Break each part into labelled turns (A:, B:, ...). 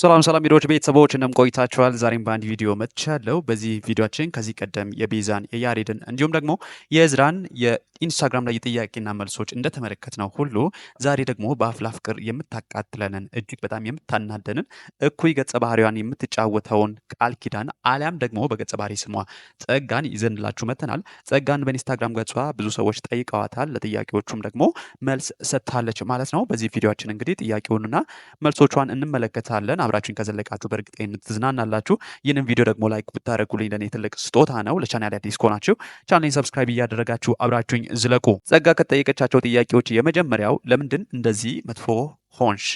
A: ሰላም ቪዲዮዎች ቤተሰቦች እንደምን ቆይታችኋል? ዛሬም በአንድ ቪዲዮ መጥቻለሁ። በዚህ ቪዲዮአችን ከዚህ ቀደም የቤዛን የያሬድን እንዲሁም ደግሞ የእዝራን የኢንስታግራም ላይ የጥያቄና መልሶች እንደተመለከትነው ሁሉ ዛሬ ደግሞ በአፍላ ፍቅር የምታቃጥለንን እጅግ በጣም የምታናደንን እኩይ ገጸ ባህሪዋን የምትጫወተውን ቃል ኪዳን አሊያም ደግሞ በገጸ ባህሪ ስሟ ጸጋን ይዘንላችሁ መጥተናል። ጸጋን በኢንስታግራም ገጿ ብዙ ሰዎች ጠይቀዋታል። ለጥያቄዎቹም ደግሞ መልስ ሰጥታለች ማለት ነው። በዚህ ቪዲዮአችን እንግዲህ ጥያቄውንና መልሶቿን እንመለከታለን። አብራችሁን ከዘለቃችሁ በእርግጠኝነት ትዝናናላችሁ። ይህንን ቪዲዮ ደግሞ ላይክ ብታደርጉልኝ ለኔ ትልቅ ስጦታ ነው። ለቻናሌ አዲስ ከሆናችሁ ቻናሌን ሰብስክራይብ እያደረጋችሁ አብራችሁኝ ዝለቁ። ጸጋ ከጠየቀቻቸው ጥያቄዎች የመጀመሪያው ለምንድን እንደዚህ መጥፎ ሆንሽ?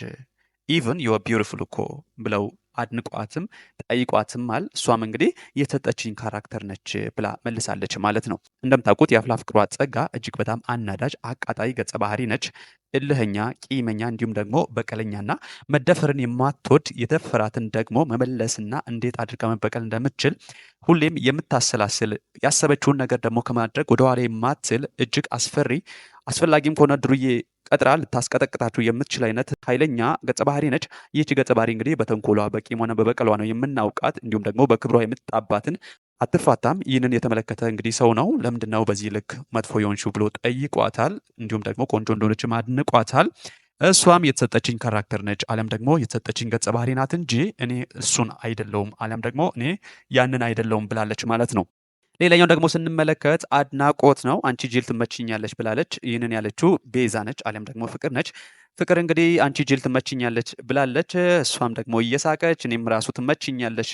A: ኢቭን ዩ አር ቢዩቲፉል እኮ ብለው አድንቋትም ጠይቋትማል። እሷም እንግዲህ የተሰጠችኝ ካራክተር ነች ብላ መልሳለች ማለት ነው። እንደምታውቁት የአፍላ ፍቅሯ ጸጋ እጅግ በጣም አናዳጅ አቃጣይ ገጸ ባህሪ ነች። እልህኛ፣ ቂመኛ እንዲሁም ደግሞ በቀለኛና መደፈርን የማትወድ የተፈራትን ደግሞ መመለስና እንዴት አድርጋ መበቀል እንደምትችል ሁሌም የምታሰላስል ያሰበችውን ነገር ደግሞ ከማድረግ ወደኋላ የማትል እጅግ አስፈሪ አስፈላጊም ከሆነ ድሩዬ ቀጥራ ልታስቀጠቅጣችሁ የምትችል አይነት ኃይለኛ ገጸ ባህሪ ነች። ይህች ገጸ ባህሪ እንግዲህ በተንኮሏ በቂም ሆነ በበቀሏ ነው የምናውቃት። እንዲሁም ደግሞ በክብሯ የምትጣባትን አትፋታም። ይህንን የተመለከተ እንግዲህ ሰው ነው ለምንድን ነው በዚህ ልክ መጥፎ የሆንሽው ብሎ ጠይቋታል። እንዲሁም ደግሞ ቆንጆ እንደሆነችም አድንቋታል። እሷም የተሰጠችኝ ካራክተር ነች አሊያም ደግሞ የተሰጠችኝ ገጸ ባህሪ ናት እንጂ እኔ እሱን አይደለውም አሊያም ደግሞ እኔ ያንን አይደለውም ብላለች ማለት ነው። ሌላኛው ደግሞ ስንመለከት አድናቆት ነው። አንቺ ጅል ትመችኛለች ብላለች። ይህንን ያለችው ቤዛ ነች አሊያም ደግሞ ፍቅር ነች። ፍቅር እንግዲህ አንቺ ጅል ትመችኛለች ብላለች። እሷም ደግሞ እየሳቀች እኔም ራሱ ትመችኛለች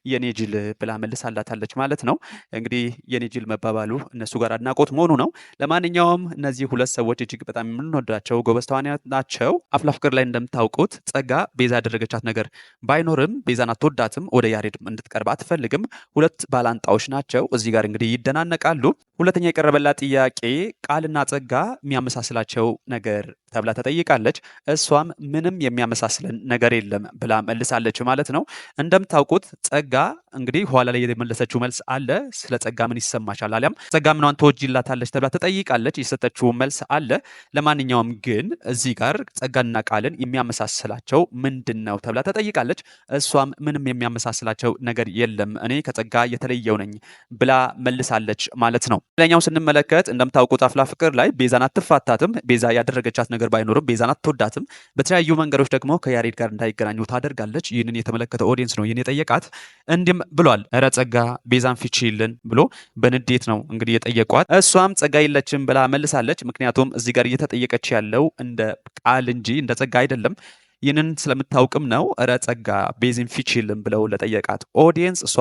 A: የኔ ጅል ብላ መልሳላታለች ማለት ነው። እንግዲህ የኔ ጅል መባባሉ እነሱ ጋር አድናቆት መሆኑ ነው። ለማንኛውም እነዚህ ሁለት ሰዎች እጅግ በጣም የምንወዳቸው ጎበዝ ተዋናዮች ናቸው። አፍላ ፍቅር ላይ እንደምታውቁት ጸጋ ቤዛ ያደረገቻት ነገር ባይኖርም ቤዛን አትወዳትም፣ ወደ ያሬድ እንድትቀርብ አትፈልግም። ሁለት ባላንጣዎች ናቸው። እዚህ ጋር እንግዲህ ይደናነቃሉ። ሁለተኛ የቀረበላት ጥያቄ ቃልና ጸጋ የሚያመሳስላቸው ነገር ተብላ ተጠይቃለች። እሷም ምንም የሚያመሳስለን ነገር የለም ብላ መልሳለች ማለት ነው። እንደምታውቁት ጸጋ እንግዲህ ኋላ ላይ የመለሰችው መልስ አለ። ስለ ጸጋ ምን ይሰማሻል አሊያም ጸጋ ምኗን ትወጂላታለች ተብላ ተጠይቃለች። የሰጠችው መልስ አለ። ለማንኛውም ግን እዚህ ጋር ጸጋና ቃልን የሚያመሳስላቸው ምንድን ነው ተብላ ተጠይቃለች። እሷም ምንም የሚያመሳስላቸው ነገር የለም እኔ ከጸጋ የተለየው ነኝ ብላ መልሳለች ማለት ነው። ሌላኛው ስንመለከት እንደምታውቁት አፍላ ፍቅር ላይ ቤዛን አትፋታትም። ቤዛ ያደረገቻት ነገር ባይኖርም ቤዛን አትወዳትም። በተለያዩ መንገዶች ደግሞ ከያሬድ ጋር እንዳይገናኙ ታደርጋለች። ይህንን የተመለከተ ኦዲየንስ ነው ይህን የጠየቃት። እንዲህም ብሏል፣ እረ ጸጋ ቤዛን ፊችልን ብሎ በንዴት ነው እንግዲህ የጠየቋት። እሷም ጸጋ የለችም ብላ መልሳለች። ምክንያቱም እዚህ ጋር እየተጠየቀች ያለው እንደ ቃል እንጂ እንደ ጸጋ አይደለም። ይህንን ስለምታውቅም ነው እረ ጸጋ ቤዝን ፊችልን ብለው ለጠየቃት ኦዲየንስ እሷ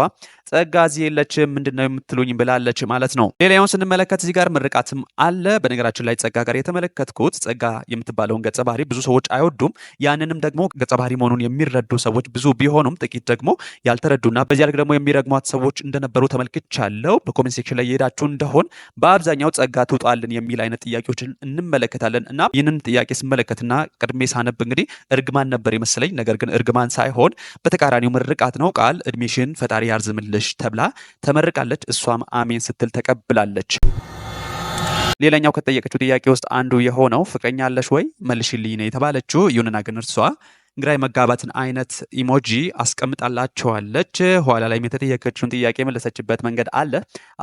A: ጸጋ እዚህ የለችም ምንድነው የምትሉኝ ብላለች ማለት ነው። ሌላኛውን ስንመለከት እዚህ ጋር ምርቃትም አለ። በነገራችን ላይ ጸጋ ጋር የተመለከትኩት ጸጋ የምትባለውን ገጸ ባህሪ ብዙ ሰዎች አይወዱም። ያንንም ደግሞ ገጸ ባህሪ መሆኑን የሚረዱ ሰዎች ብዙ ቢሆኑም ጥቂት ደግሞ ያልተረዱና በዚያ ልክ ደግሞ የሚረግሟት ሰዎች እንደነበሩ ተመልክቻለሁ። በኮሜንት ሴክሽን ላይ የሄዳችሁ እንደሆን በአብዛኛው ጸጋ ትውጣልን የሚል አይነት ጥያቄዎችን እንመለከታለን እና ይህንን ጥያቄ ስመለከትና ቅድሜ ሳነብ እንግዲህ እርግማን ነበር የመሰለኝ። ነገር ግን እርግማን ሳይሆን በተቃራኒው ምርቃት ነው። ቃል እድሜሽን ፈጣሪ ያርዝምልሽ ተብላ ተመርቃለች። እሷም አሜን ስትል ተቀብላለች። ሌላኛው ከጠየቀችው ጥያቄ ውስጥ አንዱ የሆነው ፍቅረኛ አለሽ ወይ መልሽልኝ ነው የተባለችው። ይሁንና ግን እርሷ ግራ የመጋባትን አይነት ኢሞጂ አስቀምጣላቸዋለች። ኋላ ላይም የተጠየቀችውን ጥያቄ የመለሰችበት መንገድ አለ።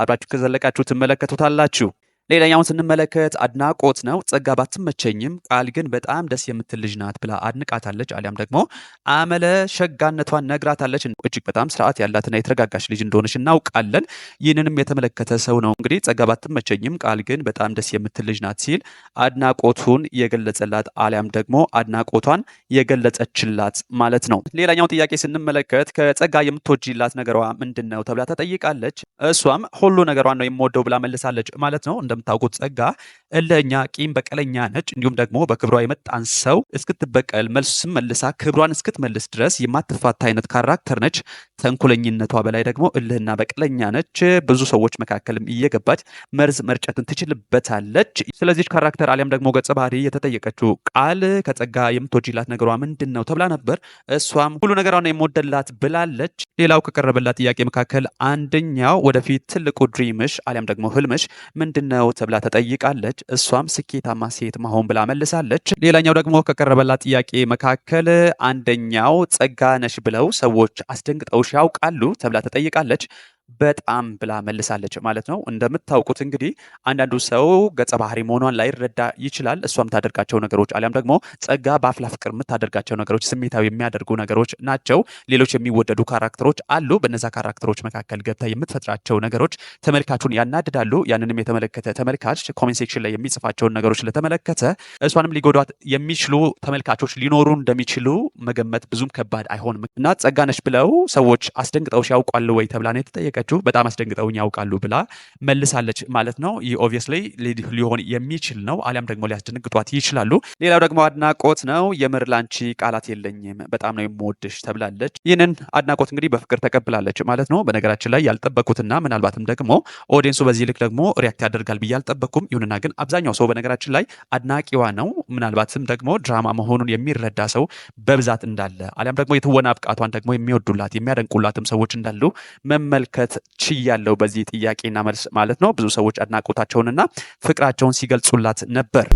A: አብራችሁ ከዘለቃችሁ ትመለከቱታላችሁ። ሌላኛውን ስንመለከት አድናቆት ነው። ጸጋ ባትመቸኝም ቃል ግን በጣም ደስ የምትል ልጅ ናት ብላ አድንቃታለች። አሊያም ደግሞ አመለ ሸጋነቷን ነግራታለች። እጅግ በጣም ስርዓት ያላትና የተረጋጋች ልጅ እንደሆነች እናውቃለን። ይህንንም የተመለከተ ሰው ነው እንግዲህ ጸጋ ባትመቸኝም ቃል ግን በጣም ደስ የምትል ልጅ ናት ሲል አድናቆቱን የገለጸላት አሊያም ደግሞ አድናቆቷን የገለጸችላት ማለት ነው። ሌላኛው ጥያቄ ስንመለከት ከጸጋ የምትወጂላት ነገሯ ምንድን ነው ተብላ ተጠይቃለች። እሷም ሁሉ ነገሯን ነው የምወደው ብላ መልሳለች ማለት ነው። እንደምታውቁት ጸጋ እልህኛ፣ ቂም በቀለኛ ነች። እንዲሁም ደግሞ በክብሯ የመጣን ሰው እስክትበቀል መልሱን መልሳ ክብሯን እስክትመልስ ድረስ የማትፋታ አይነት ካራክተር ነች። ተንኮለኝነቷ በላይ ደግሞ እልህና በቀለኛ ነች። ብዙ ሰዎች መካከልም እየገባች መርዝ መርጨትን ትችልበታለች። ስለዚህ ካራክተር አሊያም ደግሞ ገጸ ባህሪ የተጠየቀችው ቃል ከጸጋ የምትወጂላት ነገሯ ምንድን ነው ተብላ ነበር። እሷም ሁሉ ነገሯን የምወደላት ብላለች። ሌላው ከቀረበላት ጥያቄ መካከል አንደኛው ወደፊት ትልቁ ድሪምሽ አሊያም ደግሞ ህልምሽ ምንድን ነው ነው ተብላ ተጠይቃለች። እሷም ስኬታማ ሴት መሆን ብላ መልሳለች። ሌላኛው ደግሞ ከቀረበላት ጥያቄ መካከል አንደኛው ጸጋ ነሽ ብለው ሰዎች አስደንግጠውሽ ያውቃሉ ተብላ ተጠይቃለች። በጣም ብላ መልሳለች ማለት ነው። እንደምታውቁት እንግዲህ አንዳንዱ ሰው ገጸ ባህሪ መሆኗን ላይረዳ ይችላል። እሷ የምታደርጋቸው ነገሮች አሊያም ደግሞ ጸጋ በአፍላ ፍቅር የምታደርጋቸው ነገሮች ስሜታዊ የሚያደርጉ ነገሮች ናቸው። ሌሎች የሚወደዱ ካራክተሮች አሉ። በነዛ ካራክተሮች መካከል ገብታ የምትፈጥራቸው ነገሮች ተመልካቹን ያናድዳሉ። ያንንም የተመለከተ ተመልካች ኮሜንት ሴክሽን ላይ የሚጽፋቸውን ነገሮች ስለተመለከተ እሷንም ሊጎዷት የሚችሉ ተመልካቾች ሊኖሩ እንደሚችሉ መገመት ብዙም ከባድ አይሆንም እና ጸጋ ነሽ ብለው ሰዎች አስደንግጠውሽ ያውቃሉ ወይ ተብላ ነው የተጠየቀችው። በጣም አስደንግጠውኝ ያውቃሉ ብላ መልሳለች ማለት ነው። ይህ ኦብቪየስሊ ሊሆን የሚችል ነው፣ አሊያም ደግሞ ሊያስደነግጧት ይችላሉ። ሌላው ደግሞ አድናቆት ነው። የምር ላንቺ ቃላት የለኝም፣ በጣም ነው የምወድሽ ተብላለች። ይህንን አድናቆት እንግዲህ በፍቅር ተቀብላለች ማለት ነው። በነገራችን ላይ ያልጠበቁትና ምናልባትም ደግሞ ኦዲየንሱ በዚህ ልክ ደግሞ ሪያክት ያደርጋል ብዬ አልጠበቅኩም። ይሁንና ግን አብዛኛው ሰው በነገራችን ላይ አድናቂዋ ነው። ምናልባትም ደግሞ ድራማ መሆኑን የሚረዳ ሰው በብዛት እንዳለ አሊያም ደግሞ የትወና ብቃቷን ደግሞ የሚወዱላት የሚያደንቁላትም ሰዎች እንዳሉ መመልከት ችያለው በዚህ ጥያቄና መልስ ማለት ነው። ብዙ ሰዎች አድናቆታቸውንና ፍቅራቸውን ሲገልጹላት ነበር።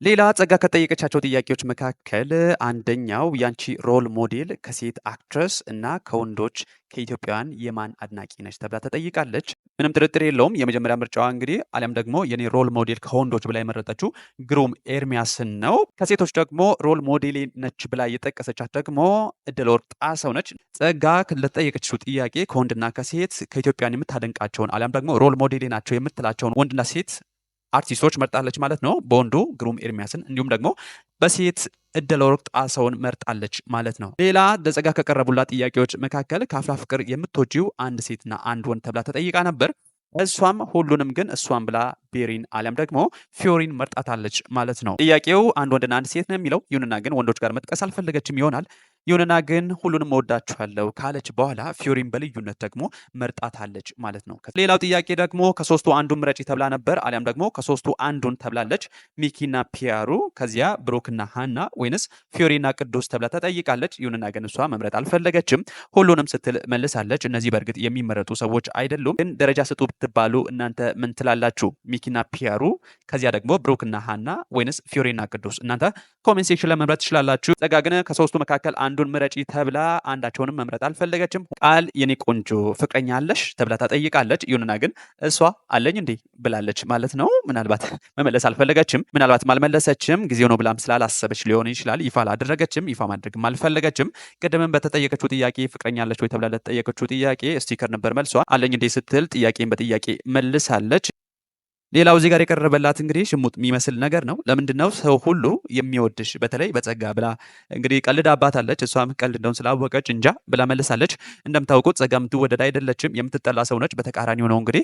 A: ሌላ ጸጋ ከጠየቀቻቸው ጥያቄዎች መካከል አንደኛው ያንቺ ሮል ሞዴል ከሴት አክትረስ እና ከወንዶች ከኢትዮጵያውያን የማን አድናቂ ነች ተብላ ተጠይቃለች። ምንም ጥርጥር የለውም የመጀመሪያ ምርጫዋ እንግዲህ አሊያም ደግሞ የኔ ሮል ሞዴል ከወንዶች ብላ የመረጠችው ግሩም ኤርሚያስን ነው። ከሴቶች ደግሞ ሮል ሞዴሌ ነች ብላ የጠቀሰቻት ደግሞ እደለወርቅ ጣሰው ነች። ጸጋ ለተጠየቀችው ጥያቄ ከወንድና ከሴት ከኢትዮጵያውያን የምታደንቃቸውን አሊያም ደግሞ ሮል ሞዴሌ ናቸው የምትላቸውን ወንድና ሴት አርቲስቶች መርጣለች ማለት ነው። በወንዱ ግሩም ኤርሚያስን እንዲሁም ደግሞ በሴት እደለወርቅ ጣሰውን መርጣለች ማለት ነው። ሌላ ለጸጋ ከቀረቡላት ጥያቄዎች መካከል ከአፍላ ፍቅር የምትወጂው አንድ ሴትና አንድ ወንድ ተብላ ተጠይቃ ነበር። እሷም ሁሉንም ግን እሷም ብላ ቤሪን አሊያም ደግሞ ፊዮሪን መርጣታለች ማለት ነው። ጥያቄው አንድ ወንድና አንድ ሴት ነው የሚለው። ይሁንና ግን ወንዶች ጋር መጥቀስ አልፈለገችም ይሆናል። ይሁንና ግን ሁሉንም እወዳችኋለሁ ካለች በኋላ ፊዮሪን በልዩነት ደግሞ መርጣታለች ማለት ነው። ሌላው ጥያቄ ደግሞ ከሶስቱ አንዱን ምረጪ ተብላ ነበር፣ አሊያም ደግሞ ከሶስቱ አንዱን ተብላለች። ሚኪና ፒያሩ፣ ከዚያ ብሩክና ሃና ወይንስ ፊዮሪና ቅዱስ ተብላ ተጠይቃለች። ይሁንና ግን እሷ መምረጥ አልፈለገችም፣ ሁሉንም ስትል መልሳለች። እነዚህ በእርግጥ የሚመረጡ ሰዎች አይደሉም። ግን ደረጃ ስጡ ብትባሉ እናንተ ምን ትላላችሁ? ሚኪና ፒያሩ፣ ከዚያ ደግሞ ብሩክና ሃና ወይንስ ፊዮሪና ቅዱስ? እናንተ ኮሜንት ሴክሽን ላይ መምረጥ ትችላላችሁ። ጸጋ ግን ከሶስቱ መካከል አንዱን ምረጪ ተብላ አንዳቸውንም መምረጥ አልፈለገችም። ቃል የኔ ቆንጆ ፍቅረኛ አለሽ ተብላ ተጠይቃለች። ይሁንና ግን እሷ አለኝ እንዴ ብላለች ማለት ነው። ምናልባት መመለስ አልፈለገችም፣ ምናልባትም አልመለሰችም። ጊዜው ነው ብላም ስላላሰበች ሊሆን ይችላል። ይፋ አላደረገችም፣ ይፋ ማድረግም አልፈለገችም። ቅድምም በተጠየቀችው ጥያቄ ፍቅረኛ አለች ወይ ተብላ ለተጠየቀችው ጥያቄ ስቲከር ነበር መልሷ። አለኝ እንዴ ስትል ጥያቄን በጥያቄ መልሳለች። ሌላው እዚህ ጋር የቀረበላት እንግዲህ ሽሙጥ የሚመስል ነገር ነው። ለምንድን ነው ሰው ሁሉ የሚወድሽ በተለይ በጸጋ ብላ እንግዲህ ቀልድ አባታለች። እሷም ቀልድ እንደውን ስላወቀች እንጃ ብላ መልሳለች። እንደምታውቁት ጸጋ የምትወደድ አይደለችም፣ የምትጠላ ሰው ነች። በተቃራኒው ነው እንግዲህ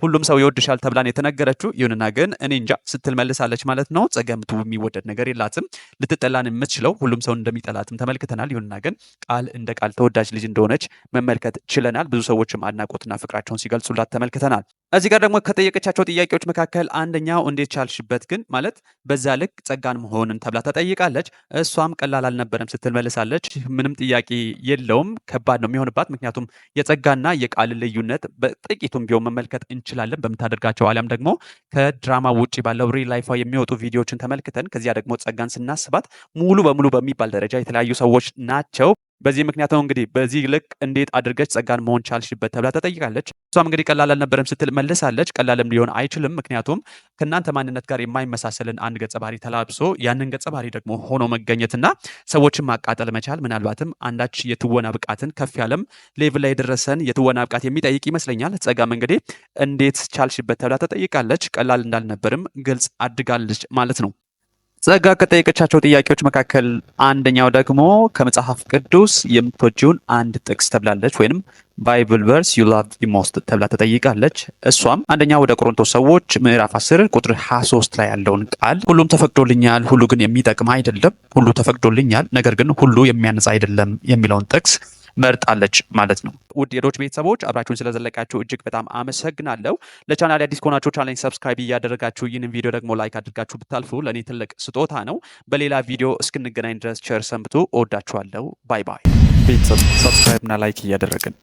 A: ሁሉም ሰው ይወድሻል ተብላን የተነገረችው። ይሁንና ግን እኔ እንጃ ስትል መልሳለች ማለት ነው። ጸጋ የሚወደድ ነገር የላትም፣ ልትጠላን የምትችለው ሁሉም ሰው እንደሚጠላትም ተመልክተናል። ይሁንና ግን ቃል እንደ ቃል ተወዳጅ ልጅ እንደሆነች መመልከት ችለናል። ብዙ ሰዎችም አድናቆትና ፍቅራቸውን ሲገልጹላት ተመልክተናል። እዚህ ጋር ደግሞ ከጠየቀቻቸው ጥያቄዎች መካከል አንደኛው እንዴት ቻልሽበት ግን ማለት በዛ ልክ ጸጋን መሆንን ተብላ ተጠይቃለች። እሷም ቀላል አልነበረም ስትል መልሳለች። ምንም ጥያቄ የለውም፣ ከባድ ነው የሚሆንባት። ምክንያቱም የጸጋና የቃል ልዩነት በጥቂቱም ቢሆን መመልከት እንችላለን በምታደርጋቸው አሊያም ደግሞ ከድራማ ውጭ ባለው ሪል ላይፏ የሚወጡ ቪዲዮዎችን ተመልክተን ከዚያ ደግሞ ጸጋን ስናስባት ሙሉ በሙሉ በሚባል ደረጃ የተለያዩ ሰዎች ናቸው። በዚህ ምክንያት ነው እንግዲህ በዚህ ልክ እንዴት አድርገች ጸጋን መሆን ቻልሽበት ተብላ ተጠይቃለች። እሷም እንግዲህ ቀላል አልነበረም ስትል መልሳለች። ቀላልም ሊሆን አይችልም፣ ምክንያቱም ከእናንተ ማንነት ጋር የማይመሳሰልን አንድ ገጸ ባህሪ ተላብሶ ያንን ገጸ ባህሪ ደግሞ ሆኖ መገኘትና ሰዎችን ማቃጠል መቻል ምናልባትም አንዳች የትወና ብቃትን ከፍ ያለም ሌቭል ላይ የደረሰን የትወና ብቃት የሚጠይቅ ይመስለኛል። ጸጋም እንግዲህ እንዴት ቻልሽበት ተብላ ተጠይቃለች። ቀላል እንዳልነበርም ግልጽ አድርጋለች ማለት ነው። ጸጋ ከጠየቀቻቸው ጥያቄዎች መካከል አንደኛው ደግሞ ከመጽሐፍ ቅዱስ የምትወጂውን አንድ ጥቅስ ተብላለች፣ ወይንም ባይብል ቨርስ ዩ ላቭ ዲ ሞስት ተብላ ተጠይቃለች። እሷም አንደኛ ወደ ቆሮንቶስ ሰዎች ምዕራፍ 10 ቁጥር 23 ላይ ያለውን ቃል ሁሉም ተፈቅዶልኛል፣ ሁሉ ግን የሚጠቅም አይደለም፣ ሁሉ ተፈቅዶልኛል፣ ነገር ግን ሁሉ የሚያነጻ አይደለም የሚለውን ጥቅስ መርጣለች ማለት ነው። ውድ የዶች ቤተሰቦች አብራችሁን ስለዘለቃችሁ እጅግ በጣም አመሰግናለሁ። ለቻናል አዲስ ከሆናችሁ ቻናሌን ሰብስክራይብ እያደረጋችሁ ይህንን ቪዲዮ ደግሞ ላይክ አድርጋችሁ ብታልፉ ለእኔ ትልቅ ስጦታ ነው። በሌላ ቪዲዮ እስክንገናኝ ድረስ ቸር ሰንብቱ። እወዳችኋለሁ። ባይ ባይ። ቤተሰብ ሰብስክራይብ እና ላይክ እያደረግን